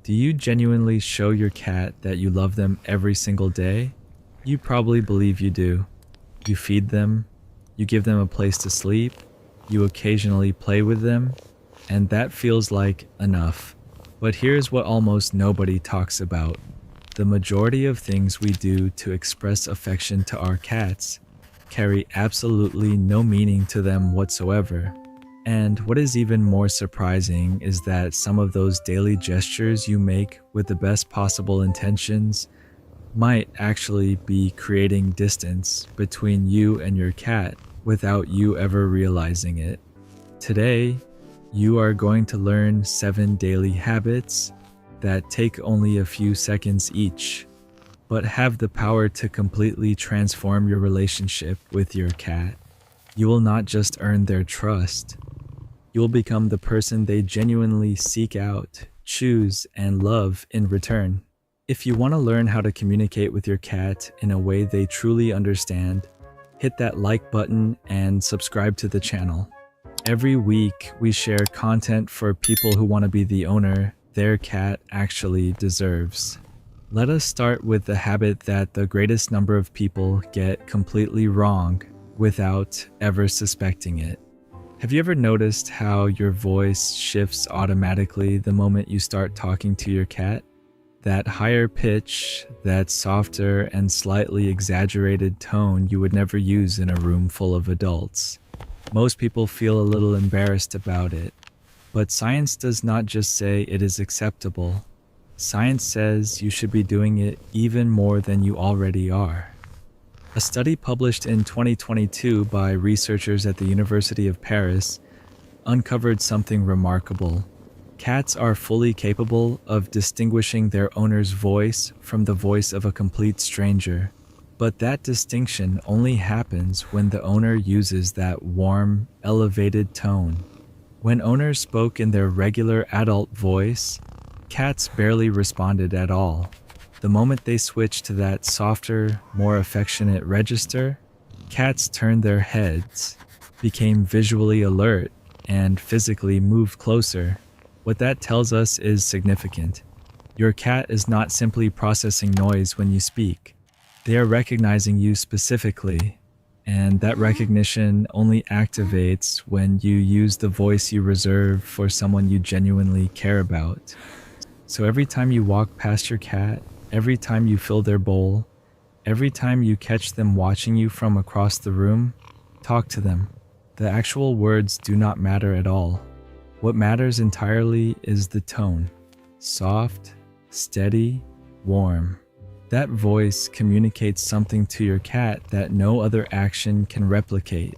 Do you genuinely show your cat that you love them every single day? You probably believe you do. You feed them, you give them a place to sleep, you occasionally play with them, and that feels like enough. But here's what almost nobody talks about. The majority of things we do to express affection to our cats carry absolutely no meaning to them whatsoever. And what is even more surprising is that some of those daily gestures you make with the best possible intentions might actually be creating distance between you and your cat without you ever realizing it. Today, you are going to learn 7 daily habits that take only a few seconds each, but have the power to completely transform your relationship with your cat. You will not just earn their trust, you will become the person they genuinely seek out, choose, and love in return. If you want to learn how to communicate with your cat in a way they truly understand, hit that like button and subscribe to the channel. Every week, we share content for people who want to be the owner their cat actually deserves. Let us start with the habit that the greatest number of people get completely wrong without ever suspecting it. Have you ever noticed how your voice shifts automatically the moment you start talking to your cat? That higher pitch, that softer and slightly exaggerated tone you would never use in a room full of adults. Most people feel a little embarrassed about it, but science does not just say it is acceptable. Science says you should be doing it even more than you already are. A study published in 2022 by researchers at the University of Paris uncovered something remarkable. Cats are fully capable of distinguishing their owner's voice from the voice of a complete stranger. But that distinction only happens when the owner uses that warm, elevated tone. When owners spoke in their regular adult voice, cats barely responded at all. The moment they switched to that softer, more affectionate register, cats turned their heads, became visually alert, and physically moved closer. What that tells us is significant. Your cat is not simply processing noise when you speak. They are recognizing you specifically, and that recognition only activates when you use the voice you reserve for someone you genuinely care about. So every time you walk past your cat, every time you fill their bowl, every time you catch them watching you from across the room, talk to them. The actual words do not matter at all. What matters entirely is the tone. Soft, steady, warm. That voice communicates something to your cat that no other action can replicate,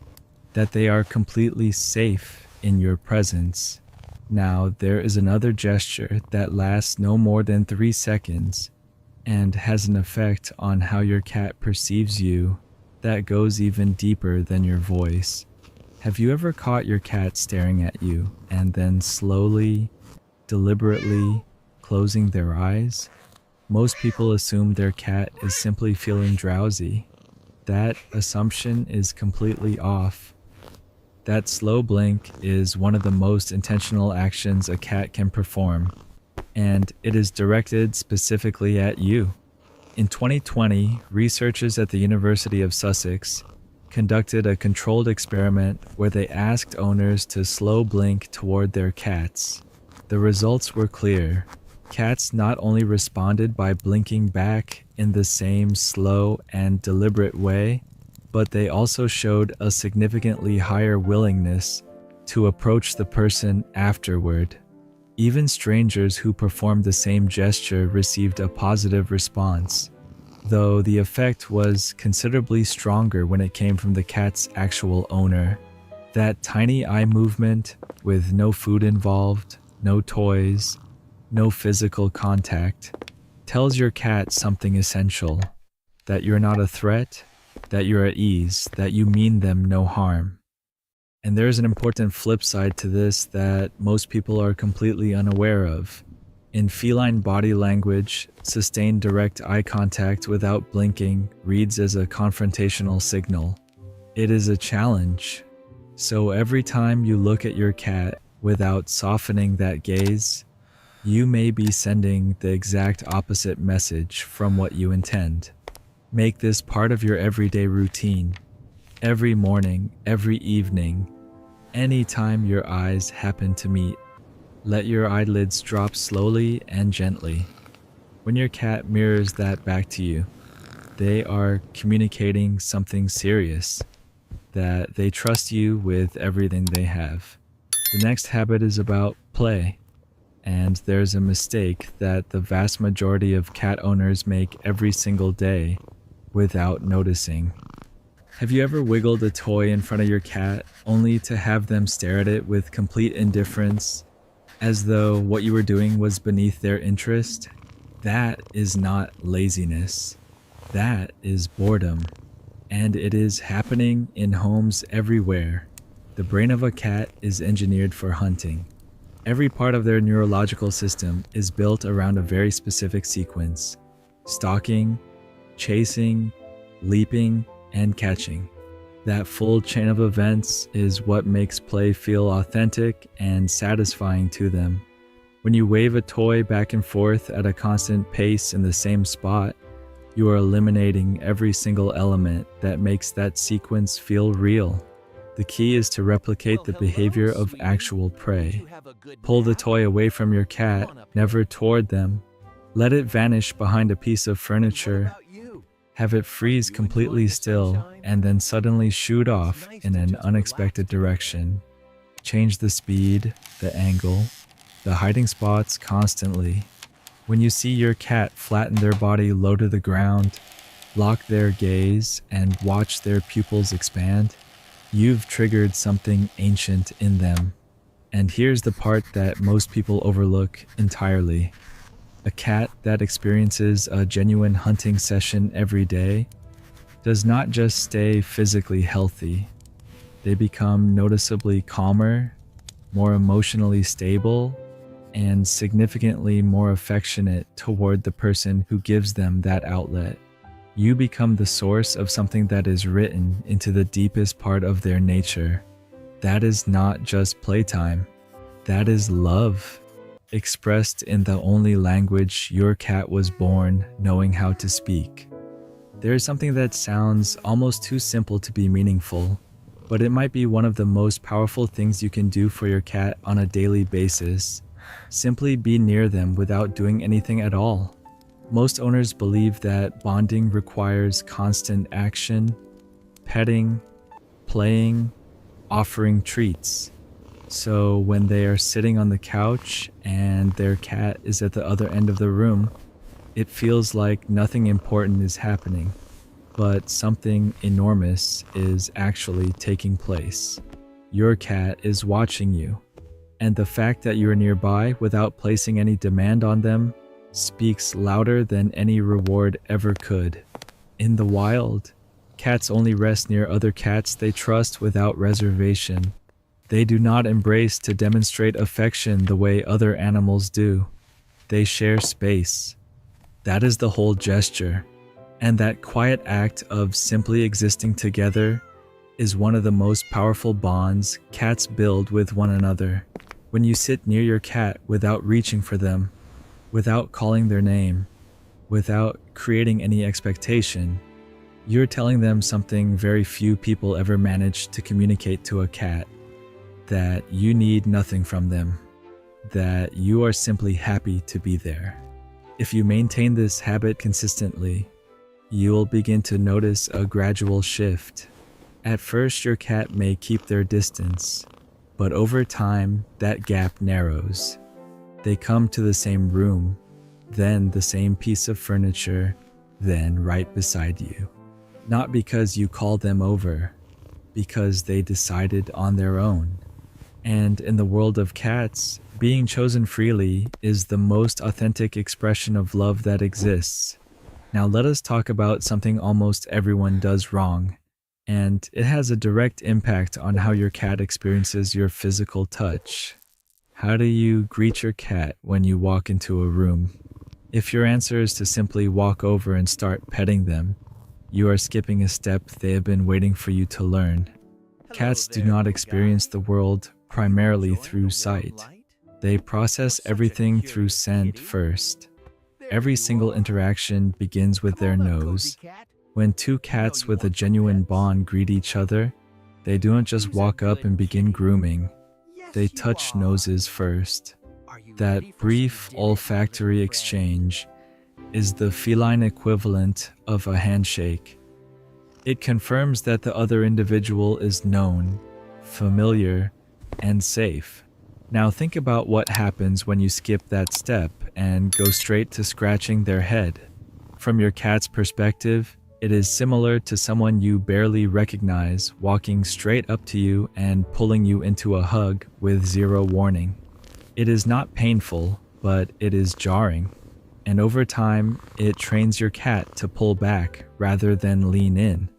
that they are completely safe in your presence. Now, there is another gesture that lasts no more than 3 seconds and has an effect on how your cat perceives you that goes even deeper than your voice. Have you ever caught your cat staring at you and then slowly, deliberately closing their eyes? Most people assume their cat is simply feeling drowsy. That assumption is completely off. That slow blink is one of the most intentional actions a cat can perform, and it is directed specifically at you. In 2020, researchers at the University of Sussex conducted a controlled experiment where they asked owners to slow blink toward their cats. The results were clear. Cats not only responded by blinking back in the same slow and deliberate way, but they also showed a significantly higher willingness to approach the person afterward. Even strangers who performed the same gesture received a positive response, though the effect was considerably stronger when it came from the cat's actual owner. That tiny eye movement, with no food involved, no toys, no physical contact, tells your cat something essential: that you're not a threat, that you're at ease, that you mean them no harm. And there's an important flip side to this that most people are completely unaware of. In feline body language, sustained direct eye contact without blinking reads as a confrontational signal. It is a challenge. So every time you look at your cat without softening that gaze, You may be sending the exact opposite message from what you intend. Make this part of your everyday routine. Every morning, every evening, anytime your eyes happen to meet, let your eyelids drop slowly and gently. When your cat mirrors that back to you, they are communicating something serious, that they trust you with everything they have. The next habit is about play, and there's a mistake that the vast majority of cat owners make every single day without noticing. Have you ever wiggled a toy in front of your cat only to have them stare at it with complete indifference, as though what you were doing was beneath their interest? That is not laziness. That is boredom. And it is happening in homes everywhere. The brain of a cat is engineered for hunting. Every part of their neurological system is built around a very specific sequence: stalking, chasing, leaping, and catching. That full chain of events is what makes play feel authentic and satisfying to them. When you wave a toy back and forth at a constant pace in the same spot, you are eliminating every single element that makes that sequence feel real. The key is to replicate the behavior of actual prey. Pull the toy away from your cat, never toward them. Let it vanish behind a piece of furniture. Have it freeze completely still, and then suddenly shoot off in an unexpected direction. Change the speed, the angle, the hiding spots constantly. When you see your cat flatten their body low to the ground, lock their gaze, and watch their pupils expand, you've triggered something ancient in them. And here's the part that most people overlook entirely. A cat that experiences a genuine hunting session every day does not just stay physically healthy. They become noticeably calmer, more emotionally stable, and significantly more affectionate toward the person who gives them that outlet. You become the source of something that is written into the deepest part of their nature. That is not just playtime. That is love, expressed in the only language your cat was born knowing how to speak. There is something that sounds almost too simple to be meaningful, but it might be one of the most powerful things you can do for your cat on a daily basis. Simply be near them without doing anything at all. Most owners believe that bonding requires constant action, petting, playing, offering treats. So when they are sitting on the couch and their cat is at the other end of the room, it feels like nothing important is happening, but something enormous is actually taking place. Your cat is watching you, and the fact that you're nearby without placing any demand on them speaks louder than any reward ever could. In the wild, cats only rest near other cats they trust without reservation. They do not embrace to demonstrate affection the way other animals do. They share space. That is the whole gesture. And that quiet act of simply existing together is one of the most powerful bonds cats build with one another. When you sit near your cat without reaching for them, without calling their name, without creating any expectation, you're telling them something very few people ever manage to communicate to a cat: that you need nothing from them, that you are simply happy to be there. If you maintain this habit consistently, you will begin to notice a gradual shift. At first, your cat may keep their distance, but over time, that gap narrows. They come to the same room, then the same piece of furniture, then right beside you. Not because you called them over, because they decided on their own. And in the world of cats, being chosen freely is the most authentic expression of love that exists. Now let us talk about something almost everyone does wrong, and it has a direct impact on how your cat experiences your physical touch. How do you greet your cat when you walk into a room? If your answer is to simply walk over and start petting them, you are skipping a step they have been waiting for you to learn. Cats do not experience the world primarily through sight. They process everything through scent first. Every single interaction begins with their nose. When two cats with a genuine bond greet each other, they don't just walk up and begin grooming. They touch noses first. That brief olfactory exchange is the feline equivalent of a handshake. It confirms that the other individual is known, familiar, and safe. Now think about what happens when you skip that step and go straight to scratching their head. From your cat's perspective, it is similar to someone you barely recognize walking straight up to you and pulling you into a hug with zero warning. It is not painful, but it is jarring. And over time, it trains your cat to pull back rather than lean in.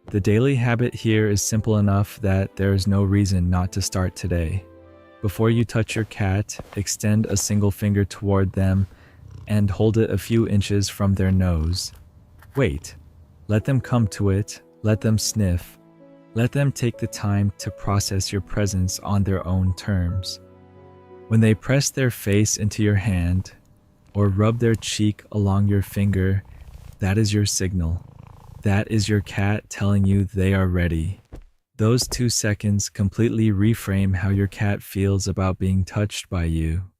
The daily habit here is simple enough that there is no reason not to start today. Before you touch your cat, extend a single finger toward them and hold it a few inches from their nose. Wait. Let them come to it, let them sniff. Let them take the time to process your presence on their own terms. When they press their face into your hand or rub their cheek along your finger, that is your signal. That is your cat telling you they are ready. Those 2 seconds completely reframe how your cat feels about being touched by you.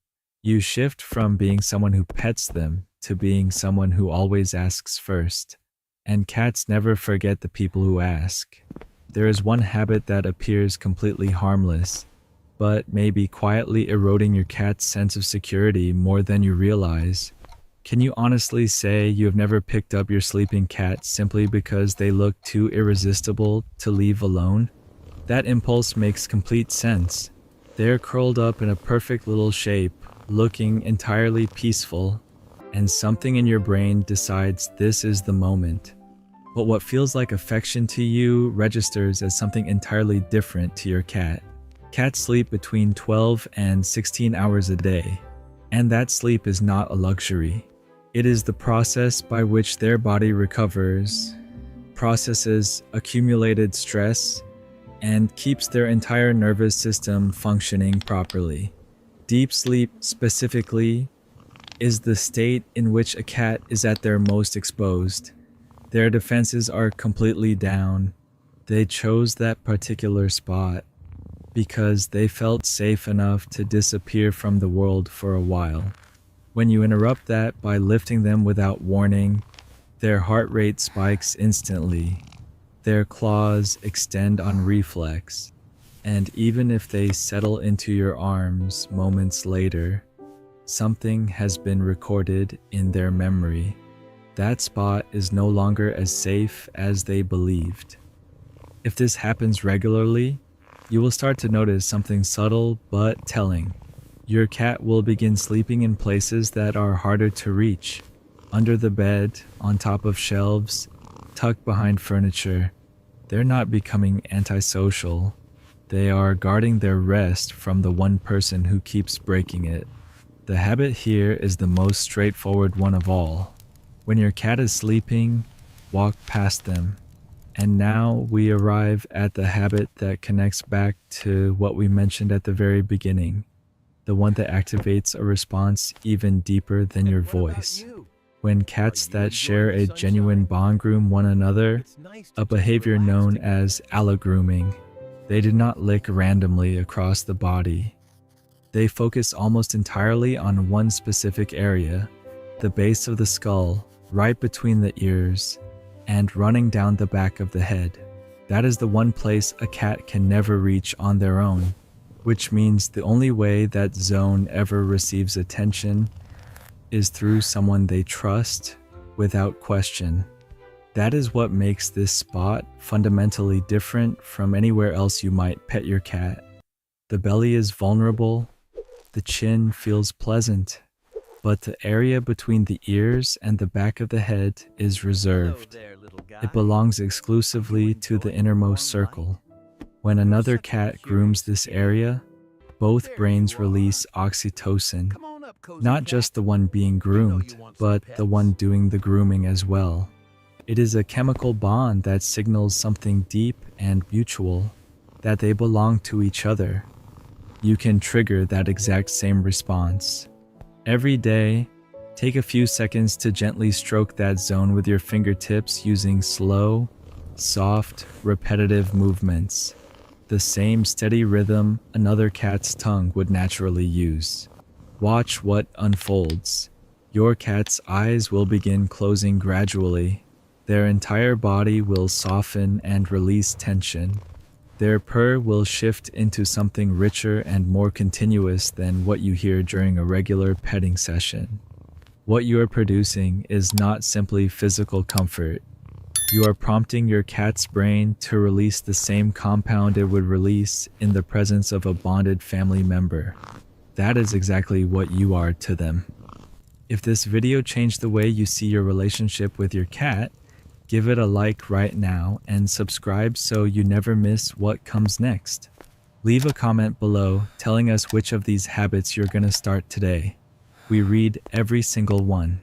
You shift from being someone who pets them to being someone who always asks first. And cats never forget the people who ask. There is one habit that appears completely harmless, but may be quietly eroding your cat's sense of security more than you realize. Can you honestly say you have never picked up your sleeping cat simply because they look too irresistible to leave alone? That impulse makes complete sense. They're curled up in a perfect little shape, looking entirely peaceful, and something in your brain decides this is the moment. But what feels like affection to you registers as something entirely different to your cat. Cats sleep between 12 and 16 hours a day, and that sleep is not a luxury. It is the process by which their body recovers, processes accumulated stress, and keeps their entire nervous system functioning properly. Deep sleep, specifically, is the state in which a cat is at their most exposed. Their defenses are completely down. They chose that particular spot because they felt safe enough to disappear from the world for a while. When you interrupt that by lifting them without warning, their heart rate spikes instantly. Their claws extend on reflex, and even if they settle into your arms moments later, something has been recorded in their memory. That spot is no longer as safe as they believed. If this happens regularly, you will start to notice something subtle but telling. Your cat will begin sleeping in places that are harder to reach, under the bed, on top of shelves, tucked behind furniture. They're not becoming antisocial. They are guarding their rest from the one person who keeps breaking it. The habit here is the most straightforward one of all. When your cat is sleeping, walk past them. And now we arrive at the habit that connects back to what we mentioned at the very beginning, the one that activates a response even deeper than your voice. When cats that share a genuine bond groom one another, a behavior known as allogrooming, they do not lick randomly across the body. They focus almost entirely on one specific area, the base of the skull, right between the ears, and running down the back of the head. That is the one place a cat can never reach on their own, which means the only way that zone ever receives attention is through someone they trust without question. That is what makes this spot fundamentally different from anywhere else you might pet your cat. The belly is vulnerable, the chin feels pleasant, but the area between the ears and the back of the head is reserved. It belongs exclusively to the innermost circle. When another cat grooms this area, both brains release oxytocin, not just the one being groomed, but the one doing the grooming as well. It is a chemical bond that signals something deep and mutual, that they belong to each other. you can trigger that exact same response. Every day, take a few seconds to gently stroke that zone with your fingertips using slow, soft, repetitive movements. The same steady rhythm another cat's tongue would naturally use. Watch what unfolds. Your cat's eyes will begin closing gradually. Their entire body will soften and release tension. Their purr will shift into something richer and more continuous than what you hear during a regular petting session. What you are producing is not simply physical comfort. You are prompting your cat's brain to release the same compound it would release in the presence of a bonded family member. That is exactly what you are to them. If this video changed the way you see your relationship with your cat, give it a like right now and subscribe so you never miss what comes next. Leave a comment below telling us which of these habits you're going to start today. We read every single one.